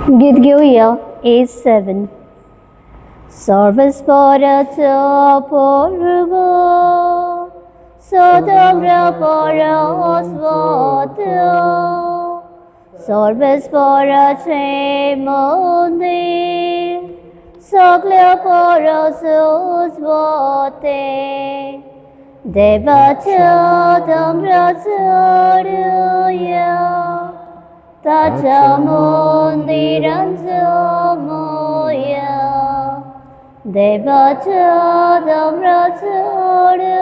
गीत घेऊया A7. सर्वस्पराचा पर्व स्वतंत्र परस्वत सर्वस्पराचे मंदिर सगळ्या परस्वते देवाच्या धम्राचर्या ताच्या मंदिरांचो मोया देवाच्या धम्राचर्या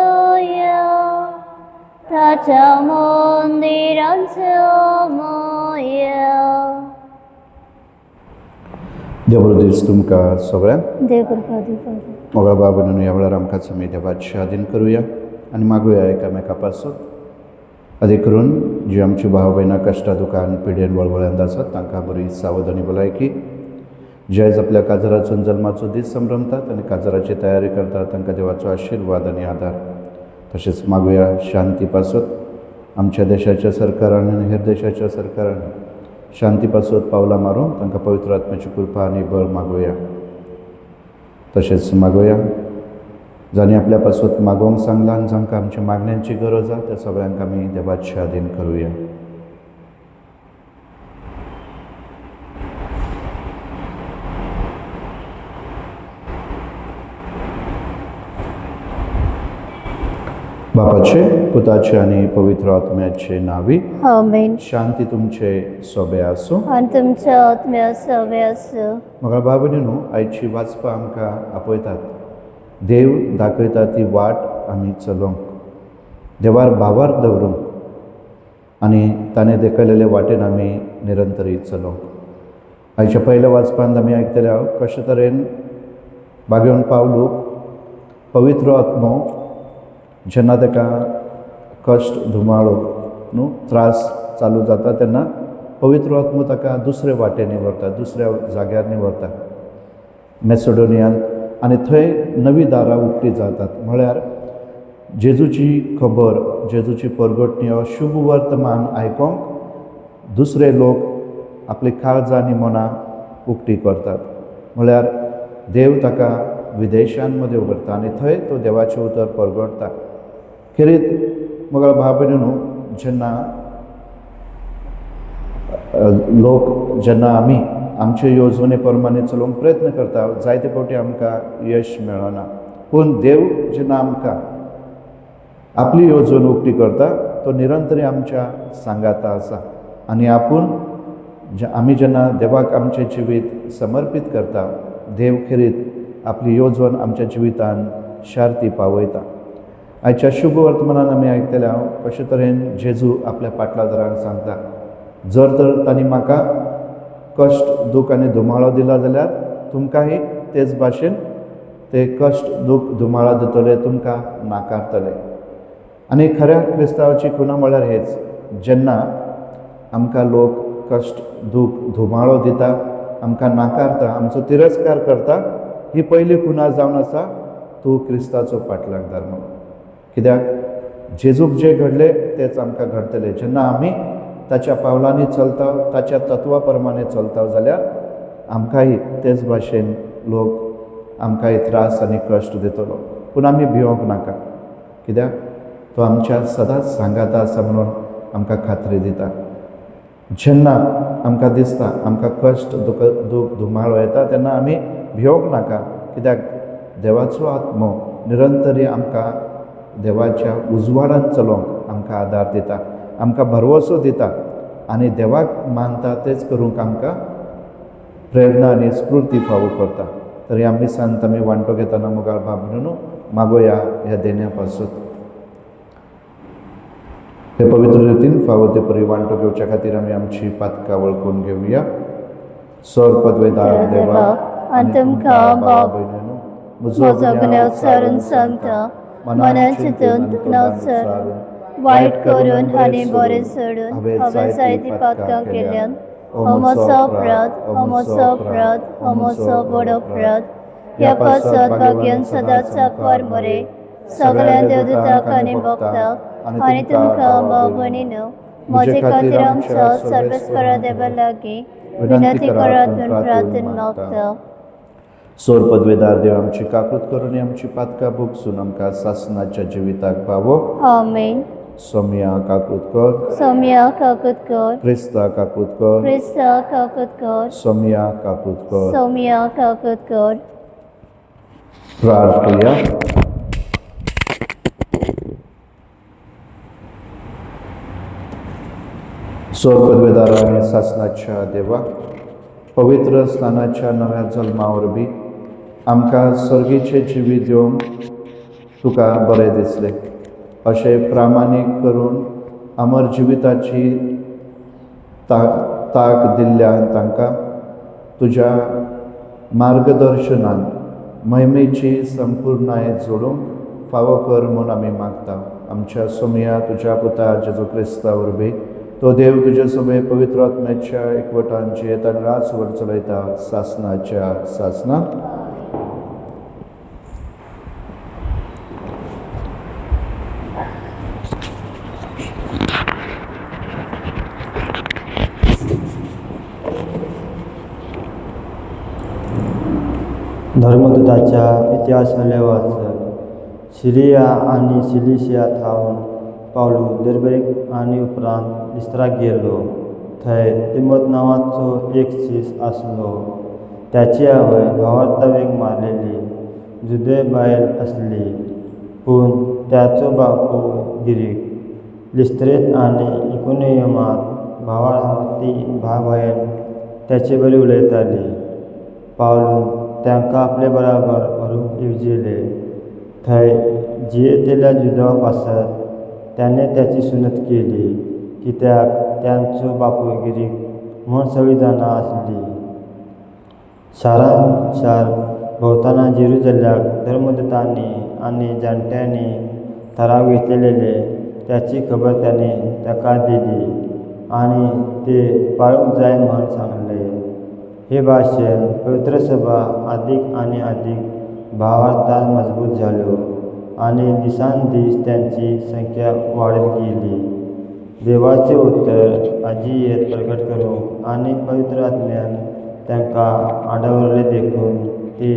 ताच्या मंदिरांचो मोया. देव दीस तुमकां सगळ्यांक देव कृपा दिवं. मोगळा बाबून ह्या वेळार आमकां आमी देवाचें आदीन करुया आनी मागुया एकामेका पासून. आदी करून जी आमची भाव भयणां कश्टां दुखान पिडेन वळवळ्यांत आसात तांकां बरी सावध आनी भलायकी. जे आयज आपल्या काजराचो जल्माचो दीस संभ्रमतात आनी काजराची तयारी करतात तांकां देवाचो आशिर्वाद आनी आदार. तशेंच मागुया शांती पासत आमच्या देशाच्या सरकारान आनी हेर देशाच्या सरकारान शांती पासत पावलां मारूंक तांकां पवित्र आत्म्याची कृपा आनी बळ मागुया. तशेंच मागुया जाणी आपल्या पासत मागोवंक सांगलां आनी जांकां आमच्या मागण्यांची गरज आसा त्या सगळ्यांक आमी देवाचे आदीन करुया. बापाचे पुताचे आनी पवित्र आत्म्याचे नावी. आमेन. शांती तुमचे सोबे आसूं आनी तुमच्या आत्म्या सवे आसूं. म्हाका बाबडीनू आयची वाचपां आमकां आपयतात. देव दाखयता ती वाट आमी चलोवंक देवार भावार दवरूंक आनी ताणें दाखयलेले वाटेन आमी निरंतरी चलोवंक. आयच्या पयल्या वाचपांत आमी आयकतले कशे तरेन बागेवन पावलूक पवित्र आत्मो जेन्ना ताका कश्ट धुमाळो न्हू त्रास चालू जाता तेन्ना पवित्र आत्मो ताका दुसरे वाटेनी व्हरता, दुसऱ्या जाग्यार व्हरता मॅसेडोनियांत. आनी थंय नवी दारां उक्तीं जातात. म्हळ्यार जेजूची खबर, जेजूची परगटणी हो शुभ वर्तमान आयकोंक दुसरे लोक आपली काळजां आनी मनां उक्तीं करतात. म्हळ्यार देव ताका विदेशांमध्ये उगडटा आनी थंय तो देवाचें उतर परगटता. खेरीत म्हज्या भाव भयणीनो जेन्ना लोक जेन्ना आमी आमचे येवजणे प्रमाणे चलोवंक प्रयत्न करता जायते फावटी आमकां यश मेळना. पूण देव जेन्ना आमकां आपली येवजण उक्ती करता तो निरंतरी आमच्या सांगाता आसा आनी आपूण आमी जेन्ना देवाक आमचें जिवीत समर्पीत करता देव खेरीत आपली येवजण आमच्या जिवितान शार्ती पावयता. आयच्या शुभ वर्तमानान आमी आयकतले कशे तरेन जेजू आपल्या पाटलादारांक सांगता जर तर तांणी म्हाका कश्ट दूख आनी धुमाळो दिला जाल्यार तुमकांय तेच भाशेन ते कश्ट दूख धुमाळो दितले, तुमकां नाकारतले. आनी खऱ्या क्रिस्तांवाची खुणा म्हळ्यार हेच, जेन्ना आमकां लोक कश्ट दूख धुमाळो दिता, आमकां नाकारता, आमचो तिरस्कार करता, ही पयली खुणा जावन आसा तूं क्रिस्ताचो पाटलागदार म्हणून. कित्याक जेजूक जे घडले तेच आमकां घडतले. जेन्ना आमी ताच्या पावलांनी चलता, ताच्या तत्वा प्रमाणे चलता जाल्यार आमकांय तेच भाशेन लोक आमकांय त्रास आनी कश्ट दितलो. पूण आमी भिवंक नाका कित्याक तो आमच्या सदांच सांगाता आसा म्हणून आमकां खात्री दिता. जेन्ना आमकां दिसता आमकां कश्ट दूख धुमाळो येता तेन्ना आमी भिवंक नाका कित्याक देवाचो आत्मो निरंतरी आमकां देवाच्या उजवाडान चलोवंक आमकां आदार दिता, आमकां भरवसो दिता आनी देवाक मानता तेच करूंक आमकां प्रेरणा आनी स्फूर्ती फावो करता. तरी आमी सांत आमी वांटो घेतना मुखार बाबडून मागोया ह्या देण्या पासून. हे पवित्र रितीन फावो ते परी वांटो घेवच्या खातीर आमी आमची पातकां वळखून घेवया. सर पदवेदार देवा आनी तुमकां भाव भयणीनो म्हजो गन्याव सारून सांगता मनान चिंतून नवसर वायट करून आनी बरें सोडून हांवें जायतीं पातकां केल्यान हो म्हजो अपराध, हो म्हजो अपराध, हो म्हजो बडो अपराध. ह्या पासत भाग्यान सदांच आंकवार मरे सगळ्या देवदूतांक आनी भक्तांक आनी तुमकां भाव भयणीनो म्हजे खातीर आमच्या सर्वेस्परा देवा लागीं विनंती करात प्रार्थन मागता. सोर पदवेदार देव आमची काकूत करून आमची पातका भोगसून आमकां सासणाच्या जिविताक पावो. आमेन. सोम्या काकूत कर, सौम्या काकत कर. क्रिस्ता काकूत कर, ख्रिस्ता काकत कर. सोम्या काकूत कर. सौम्या काकत कर. प्रार्थया. सोर पदवेदार आणि सासणाच्या देवा, पवित्र स्थानाच्या नव्या जल्मा वरवीं आमकां सर्गीचे जिवीत दिवंक तुका बरें दिसलें. अशें प्रामाणीक करून अमर जिविताची ताक दिल्ल्या तांकां तुज्या मार्गदर्शनान महिमेची संपूर्णाय जोडूंक फावो कर म्हूण आमी मागता. आमच्या सोमया तुज्या पुता जेजू क्रिस्ता वरवीं तो देव तुजे सगळे पवित्र आत्म्याच्या एकवटान जियेत आनी राजवर चलयता सासणाच्या सासणान. धर्मदूताच्या इतिहासाले वाचन. सिरिया आनी सिलिशिया थावन पावलो दर्बेक आनी उपरांत लिस्त्राक गेलो. थंय तिमोथ नांवाचो एक सीस आसलो. त्याची आवय भावार्थावेक मारलेली जुदे बायल आसली, पूण त्याचो बापूय गिरीक. लिस्त्रेत आनी इकोनियमांत भावार्थी भाव-भयण त्याचे बरी उलयताली. पावलून तांकां आपले बराबर व्हरूंक येवजिले. थंय जियेतेल्या जुदा पासत त्याने त्याची सुनत केली, कित्याक त्यांचो बापूय गिरीक म्हूण सगळीं जाणां आसली. शारान शार भोंवतना जेरुसलेमाक धर्मदूतांनी आनी जाणट्यांनी थाराव घेतलेले त्याची खबर त्याने ताका दिली आनी ते पाळूंक जाय म्हूण सांगले. हे भाशेन पवित्र सभा अदीक आनी अदीक भावार्थान मजबूत जाल्यो आनी दिसान दीस त्यांची संख्या वाडत गेली. देवाचे उतर अजियेत प्रकट करूंक आनी पवित्र आत्म्यान तांकां आडवरले देखून ते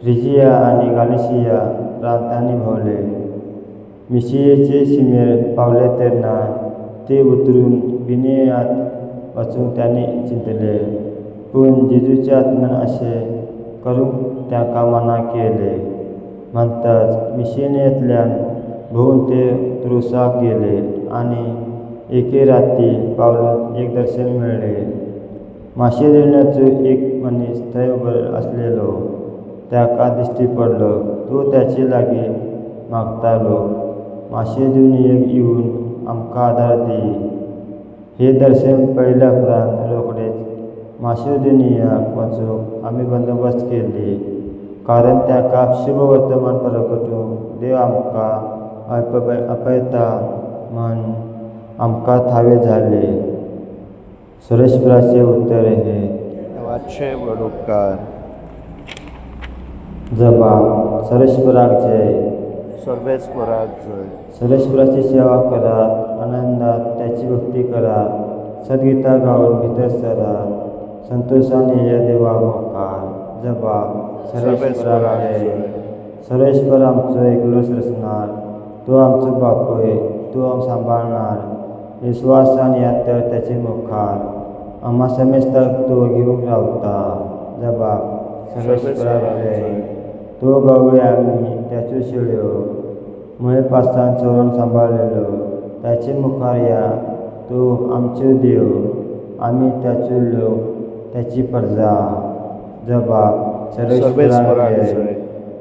फ्रिजिया आनी गालिशिया प्रांतांनी भोंवले. मिशियेचे शिमेर पावले तेन्ना ते उतरून बिनियांत वचूंक त्यांनी चिंतले, पूण जेजूच्या आत्म्यान अशें करूंक तांकां मना केलें. म्हणटच मिशेनियेंतल्यान भोंवून ते त्रुसाक गेले आनी एके राती पावलून एक दर्शन मेळ्ळें. माशेदोनियाचो एक मनीस थंय उबो आसलेलो ताका दिश्टी पडलो. तो त्याचे लागीं मागतालो, माशेदोनियेक येवन आमकां आदार दी. हे दर्शन पळयल्या उपरांत रोखडेच माशेदोनियाक वचूंक आमी बंदोबस्त केली, कारण तांकां शुभ वर्तमान परगटूंक देव आमकां आपयता म्हूण आमकां थावे जाले. सुरेशपुराचे उतर हे. देवाचे व्हड उपकार. जबाब. सुरेशपुराक जय. सर्वेस्पराक जय. सुरेशपुराची सेवा करात, आनंदात त्याची भक्ती करात, सदगीता गावन भितर सरात, संतोषाने या देवा मोकार. जबाब. सुरेशपुराक जय. सुरेशपर आमचो एकलोच रचणार, तो आमचो बापूय, तो सांबाळणार. विश्वासान या तर त्याचे मुखार, आम्हा समेस्ताक तो घेवूंक रावता. जबाब. सुरेशपुराक जय. तो गवळे आमी त्याच्यो शेळयो, मळे पासान चोरून सांबाळलेलो. त्याचे मुखार या, तो आमचो देव, आमी त्याच्यो लोक, त्याची प्रजा. जबाब. सुरेशपुराक जय.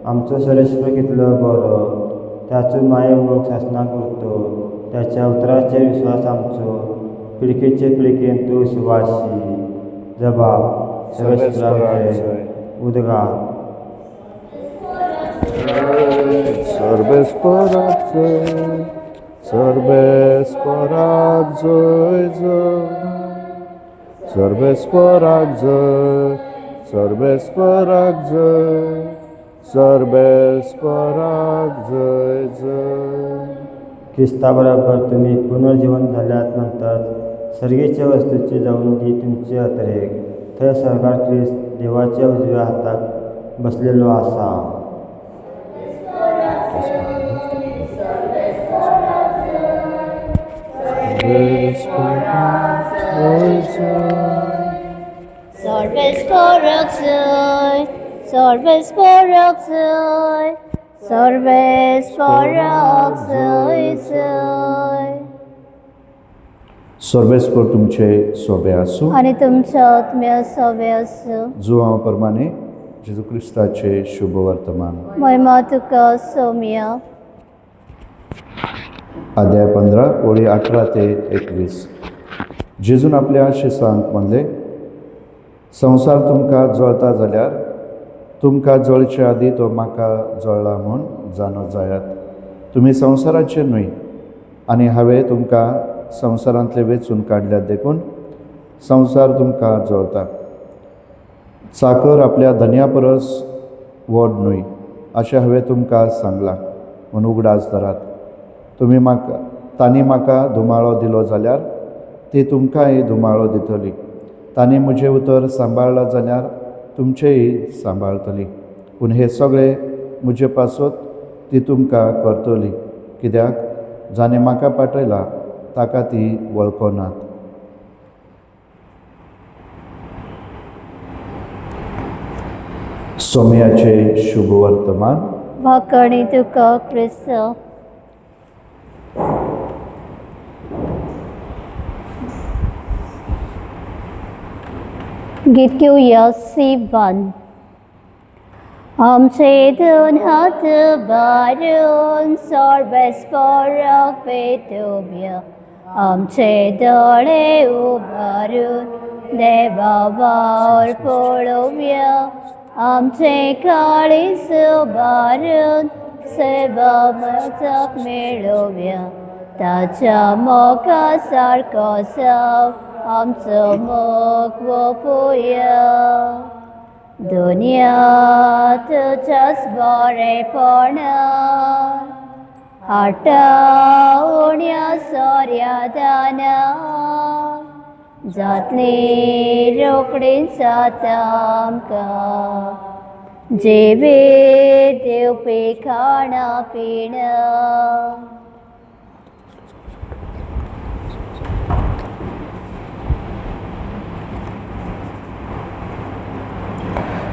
आमचो सुरेशपूर कितलो बरो, त्याचो मायेमोग शासनाक उरतो. त्याच्या उतराचेर विश्वास आमचो, पिळकेचे पिळकेन तो सुवासी. जबाब. सुरेशपुराक जय. उदगार. सर्वेस्पराक जय. सर्वेस्पराक जय जय. सर्वेस्पराक जय. सर्वेस्पराक जय. सर्वेस्पराक जय जय. ख्रिस्ता बरोबर तुम्ही पुनर्जीवन झाल्यात नंतर सर्गेच्या वस्तूची जाऊन दी तुमचे अतिरेक थंय सरकार क्रिस्त देवाच्या उजव्या हाताक बसलेलो आसा. Sorvesporaksoy, sorvesporaksoy, sorvesporaksoy, soy. सर्वेस्पर तुमचे सोबे आसूं. आणि तुमच्या आत्म्या सवे असो. जुवां प्रमाणे जेजू क्रिस्ताचे शुभ वर्तमान. महिमा तुका सौम्या. अध्याय 15 ओळी 18 ते 21. जेजून आपल्या शिसांक म्हणले, संवसार तुमकां जळटा जाल्यार तुमकां जळचे आदी तो म्हाका जळ्ळा म्हूण जाणो जायात. तुमी संवसाराचे न्हय आनी हांवें तुमकां संवसारांतले वेचून काडल्यात देखून संवसार तुमकां जळटा. साकर आपल्या धन्या परस व्हड न्हय अशें हांवें तुमकां सांगलां म्हूण उगडास धरात. तुमी तांणी म्हाका धुमाळो दिलो जाल्यार ती तुमकांय धुमाळो दितली. तांणी म्हजें उतर सांबाळ्ळां जाल्यार तुमचेंय सांबाळटली. पूण हे सगळे म्हजे पासत ती तुमकां करतली, कित्याक जाणें म्हाका पाठयला ताका ती वळखनात. सोमयाचे शुभ वर्तमान. वाकणी तुका क्रिस्त. गीत घेऊया C1. आमचे दोन हात बारून सर्वेस्पराक पेटोवया. आमचे दोळे उबारून देवा वार पळोवया. आमचे काळीज उबारून सेवा मजाक मेळोवया. ताच्या मोगा सारको जाव आमचो मोग ओपुया. दुनिया तुझ्याच बरेपणान हाटा उण्या सोऱ्या दाना जातली रोखडीच जाता आमकां. जिवीत दिवपी खाणा पिणा.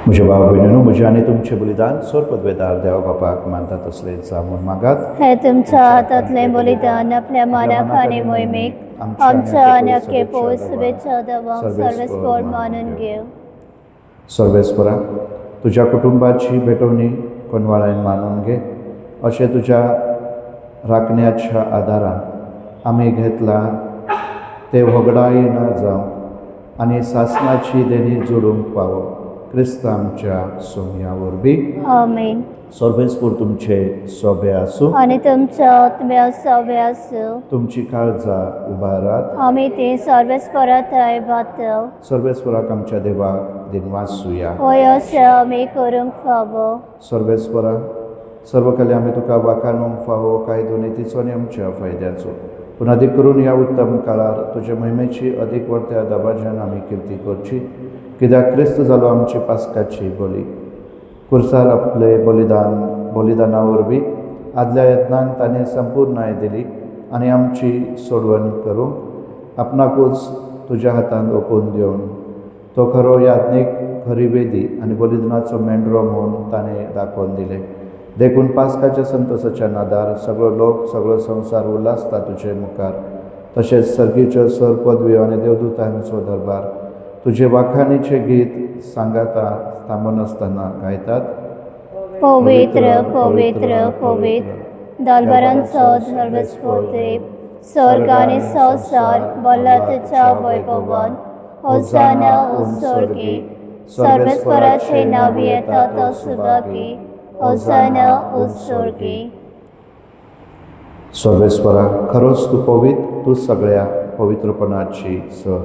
म्हज्या भाव भयणीनो, म्हजें आनी तुमचें बलिदान सोर पदवेदार देवा बापाक मानतात तसलें जावून मागात. हे तुमच्या हातांतलें बलिदान आपल्या मनाक आनी मोहिमेक आमच्या अनक्य पोस शुभेच्छा देवाक सर्वेस्पर मानून घेव. सर्वेस्परा, तुज्या कुटुंबाची भेटवणी कोनवाळेन मानून घे. अशें तुज्या राखण्याच्या आदारान आमी घेतला ते वगडाय न जावं आनी सासणाची देणी जोडूंक पावो. क्रिस्त आमच्या सोम्या वरवीं. आमीन. सर्वेस्पर तुमचे सोबे आसूं. आनी तुमच्या आत्म्या सवे आसूं. तुमची काळजां उबारात. आमी ती सर्वेस्पराताय बातव. सर्वेस्पराक आमच्या देवाक दिनवासूया. होय अशें आमी करूंक फावो. सर्वेस्परा, सर्व कले आमी तुका वाखाणूंक फावो काय दुर्नीतीचो आनी आमच्या फायद्याचो. पूण अदीक करून ह्या उत्तम काळार तुजे महिमेची अदीक व्हडत्या दबाज्यान आमी किर्ती करची, कित्याक क्रिस्त जालो आमची पास्काची बली. कुर्सार आपले बलिदाना वरवीं आदल्या यत्नांक ताणें संपूर्णाय दिली आनी आमची सोडवण करूंक आपणाकूच तुज्या हातांत ओपून दिवन तो खरो याज्ञीक, खरी वेदी आनी बलिदानाचो मेंढरो म्हूण ताणें दाखोवन दिलें. देखून पास्काच्या संतोशाच्या नादार सगळो लोक, सगळो संवसार उल्हासता तुजे मुखार. तशेंच सर्गीच्यो सर पदव्यो आनी देवदूतांचो दरबार तुजे वाखाणीचें गीत सांगाता थांबनासतना गायतात. पवित्र पवित्र पवित्र दलबरांचो सर्वेस्पर देव, स्वर्ग आनी संवसार भल्ला तुज्या वैभवान. होसाना उत्सर्गी, सर्वेस्पराचे नांव येता तो सुभागी. होसाना उत्सर्गी. सर्वेस्परा, खरोच तूं पवित्र, तूं सगळ्या पवित्रपणाची सर.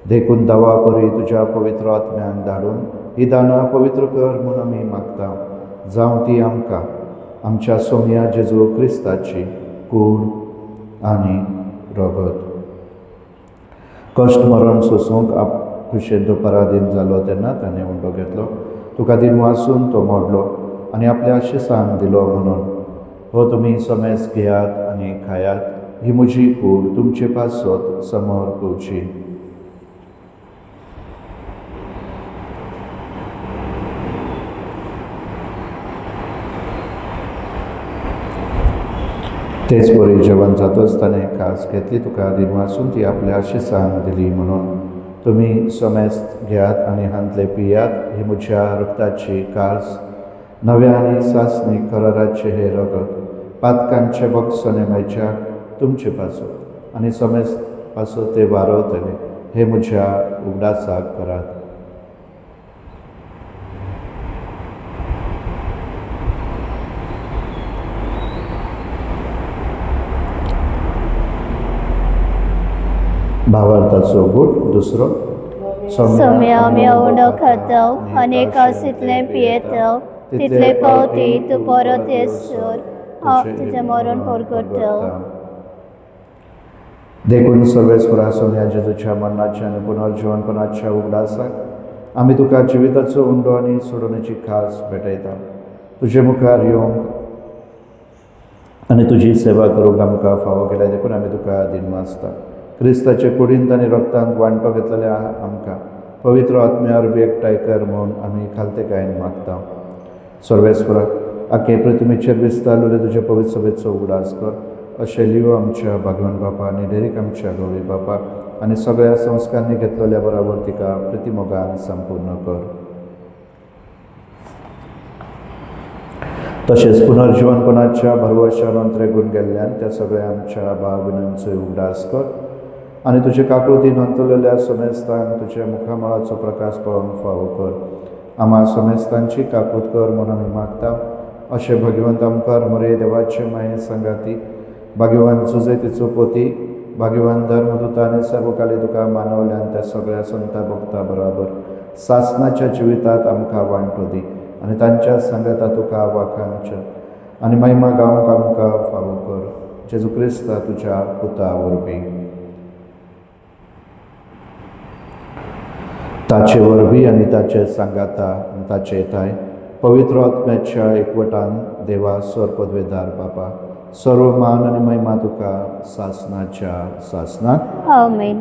देखून दावा परी तुज्या पवित्र आत्म्याक धाडून ही दानां पवित्र कर म्हूण आमी मागता. जावं ती आमकां आमच्या सोम्या जेजू क्रिस्ताची कूड आनी रगत. कश्ट मरण सोसूंक खुशेन तो पराधीन जालो तेन्ना ताणें उंडो घेतलो. तुका दिन वाचून तो मोडलो आनी आपल्या आशिसांक दिलो म्हणून. हो तुमी समेज घेयात आनी खायात, ही म्हजी कूड तुमचे पासत समोर पोवची. तेच बरी जेवण जातच ताणें कास घेतली. तुका दिन वाचून ती आपल्या आशिसांक दिली म्हणून. तुमी समेज घेयात आनी हांतले पियात, ही म्हज्या रक्ताची कास, नव्या आनी सासणीक कराराचे हे रगत, पातकांचे बक्षणे मेळच्याक तुमचे पासत आनी समेज पासत ते वारवतले, हे म्हज्या उगडासाक करात. भावार्थाचो गूट दुसरो. सोम्या आमी उंडो खाताव आनी कासितले पियेताव, तितले पावटी तूं परत येसर तुजें मरण परगट्टाव. देखून सर्वेस्परा सोम्या जेजूच्या मरणाच्या आनी पुनर्जीवनपणाच्या उगडासाक आमी तुका जिविताचो उंडो आनी सोडणेची खास भेटयता. तुजे मुखार येवंक आनी तुजी सेवा करूंक आमकां फावो केल्या देखून आमी तुका दिन वाचता. क्रिस्ताचे कुडींत आनी रक्तांत वांटो घेतलेल्या आमकां पवित्र आत्म्यावर बी एकठांय कर म्हूण आमी खालतेकायेन मागता. सर्वेस्परा आखे प्रतिमेचेर विस्तारलेले तुजे पवित्र सभेचो उगडास कर. अशें लियो आमच्या भागवंत बापा आनी डेरीक आमच्या गवळी बापा आनी सगळ्या संस्कारांनी घेतलेल्या बरोबर तिका प्रतिमोगान संपूर्ण कर. तशेंच पुनर्जीवनपणाच्या भरवशान अंतरेगून गेल्ल्यान त्या सगळ्या आमच्या भाव भयणींचोय उगडास कर आनी तुजे काकुळतीन अंतरलेल्या समेस्तांक तुज्या मुखामळाचो प्रकाश पळोवंक फावो कर. आम्हा समेस्तांची काकूत कर म्हूण आमी मागता. अशें भगवंत आमकां मोरये देवाचे माये संगाती, भाग्यवान सुजैतीचो पोती, भाग्यवान धर्मदूत आनी सर्वकाली तुका मानवल्यान त्या सगळ्या संता भक्ता बरोबर सासणाच्या जिवितात आमकां वांटो दी आनी तांच्या संगता तुका वाखाणच्या आनी महिमा गावंक आमकां फावो कर. जेजू क्रिस्ता तुज्या पुता वरवीं. ताचे वरवीं आनी ताचे सांगाता आनी ताचे येताय पवित्र आत्म्याच्या एकवटान देवा सर पदवेदार बापा, सर्व मान आनी महिमा तुका सासणाच्या सासणाक. आमेन.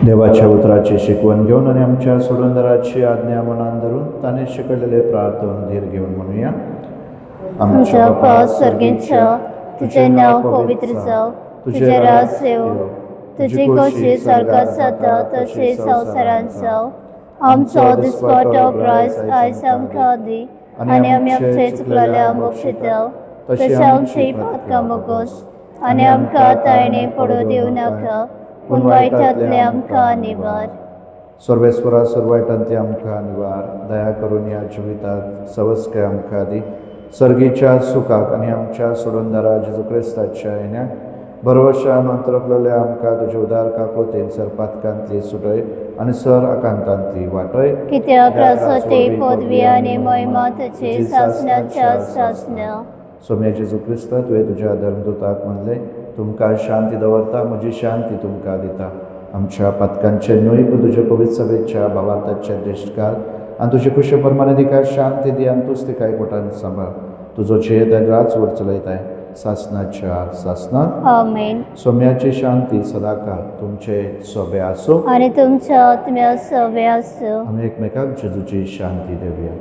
देवाच्या उतराची शिकवण घेवन आनी आमच्या सोडूनदाराची आज्ञा मनान धरून ताणें शिकयलेले प्रार्थन धीर घेवन म्हणुया. आमच्या बापा सर्गेच्या, तुजें नांव पवित्र जावं, तुजें राज येवं, तुजी खोशी स्वर्गांत जाता तशी संवसारांत जावं. आमचो दिसपट्टो प्रायस आयज आमकां दी आनी आमी आमचे चुकलेल्या मोक्षिताव तशें आमची पातकां मोगोस आनी आमकां तायणे पडूं दिवं नाका, पूण वायटांतले आमकां निवार. सर्वेस्वरा सर्वायटांतले आमकां निवार. दया करून ह्या जिवितात सवस्के आमकां दी. सर्गीच्या सुखाक आनी आमच्या सोडूनदारा जेजू क्रिस्ताच्या येण्याक भरवशान अंतरकलेल्या आमकां तुजे उदार काकोतेन सर पातकांतली सुटय आनी सर आकांतांतली वाटय. कित्याक रासोटी पदवी आनी महिमा तुजी सासणाच्या सासण्या. सोम्या जेजू क्रिस्ता तुवें तुज्या धर्मदूताक म्हणलें, तुमकां शांती दवरता, म्हजी शांती तुमकां दिता. आमच्या पातकांचे न्हय पूण तुजे पवित्र सभेच्या भावार्थाचे दिश्ट घाल आनी तुजे कुशे प्रमाणे तिका शांती दी आनी तूंच तिका एकवटान सांबाळ. तुजो झेद राच वर चलयताय सासणाच्या सासणाक. आमेन. सोम्याची शांती सदाकाळ तुमचे सोबे आसूं आनी तुमच्या आत्म्या सोबे आसूं. आमी एकमेकाक जेजूची शांती देवया.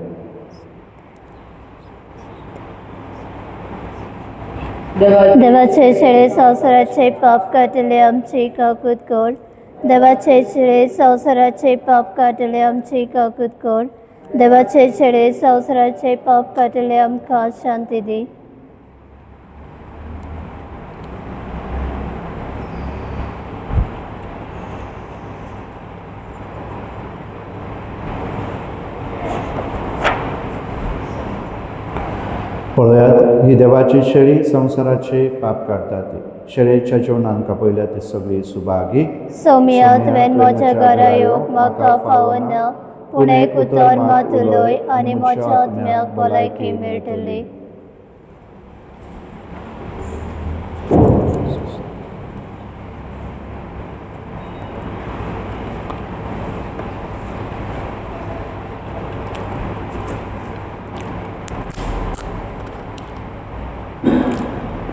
देवाचे शेळे संवसाराचे पाप काटले आमची काकूत कर. देवाचे शेळे संवसाराचे पाप काटले आमची काकूत कर. देवाचे शेळे संवसाराचे पाप काटले आमकां शांती दी. पळयात, ही देवाची शेळी संवसाराचे पाप काडटा ती. शेळयेच्या जेवणान आमकां पयल्या ती सगळी सुभागी. सोम्या तुवें म्हज्या घरा येवंक म्हाका फावना, पूण एक उतर मात उलय आनी म्हज्या आत्म्याक भलायकी मेळटली.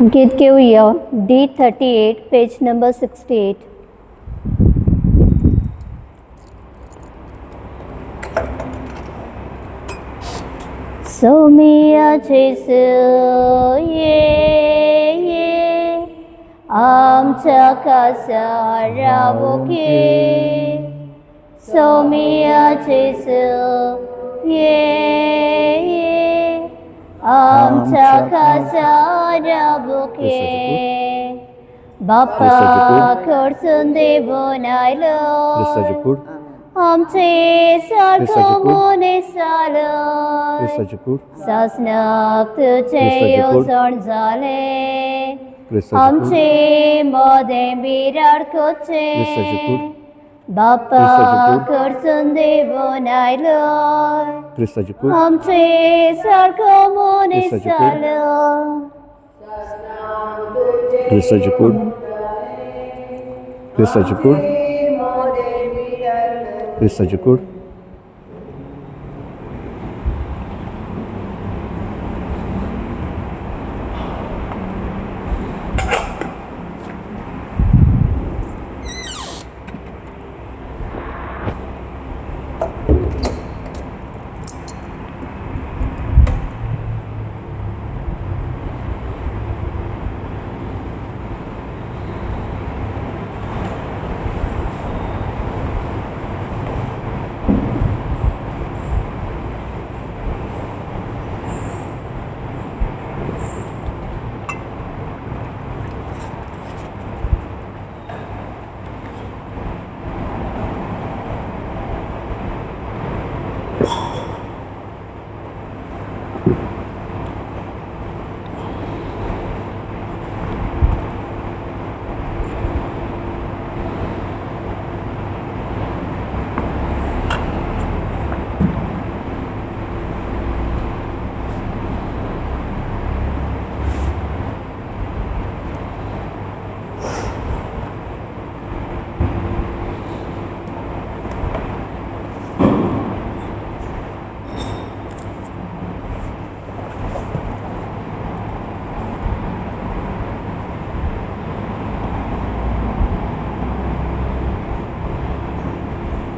गीत घेऊया D38 पेज नंबर 68. सौम्याचे ये आमच्या कासारावो घे. सौम्याचे ये आमच्या कासारावो घे. बाप्पा कडसून देवून आयलो ख्रिस्ताचे कूड आमचे सारखं मोने सालं ख्रिस्ताचे कूड सासनाक तुझे येवजण जाले ख्रिस्ताचे कूड आमचे मोदे बिराड कोचे ख्रिस्ताचे कूड बाप्पा कडसून देवून आयलो ख्रिस्ताचे कूड आमचे सारखं मोने ख्रिस्ताचे कूड. सालं ख्रिस्ताचे कूड ख्रिस्ताचे कूड ख्रिस्ताचे कूड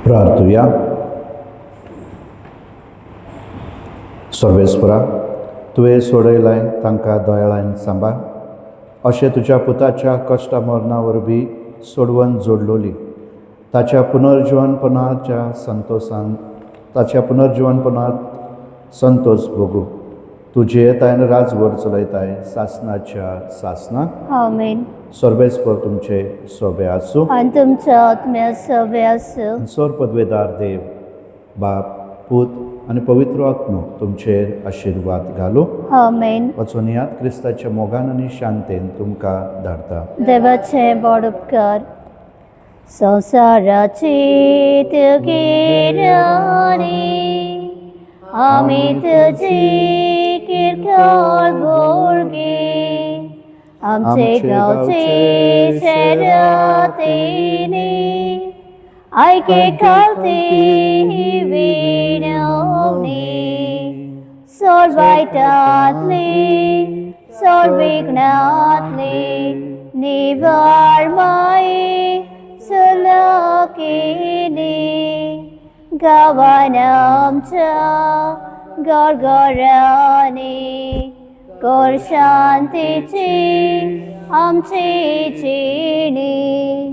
प्रार्थुया. सर्वेस्परा तुवें सोडयलाय तांकां दोयाळान सांबाळ अशें तुज्या पुताच्या कश्टा मरणा वरवीं सोडवण जोडलोली ताच्या पुनर्जीवनपणाच्या संतोषान ताच्या पुनर्जीवनपणांत संतोष भोगू तुजे येतायन राजवट चलयताय सासनाच्या सासनाक. आमेन. सर्वेस्पर तुमचे सोबे आसूं आणि तुमच्या आत्म्या सवे आसूं. सर पदवेदार देव बाप पूत आनी पवित्र आत्मो तुमचेर आशिर्वाद घालूं. आमेन. वचून यात क्रिस्ताच्या मोगान आनी शांतेन तुमकां धाडटा. देवाचे बड उपकार. संवसाराची तुगेराणी आमी तुजी किरकोळ भुरगे आमचे गांवचे शेरातीनी आयके कालती विणवणी सोड वायटांतली सोड विघ्नांतली निवार माये सुलकिनी गावान आमच्या गरगरांनी कर शांतीची आमची चिणी.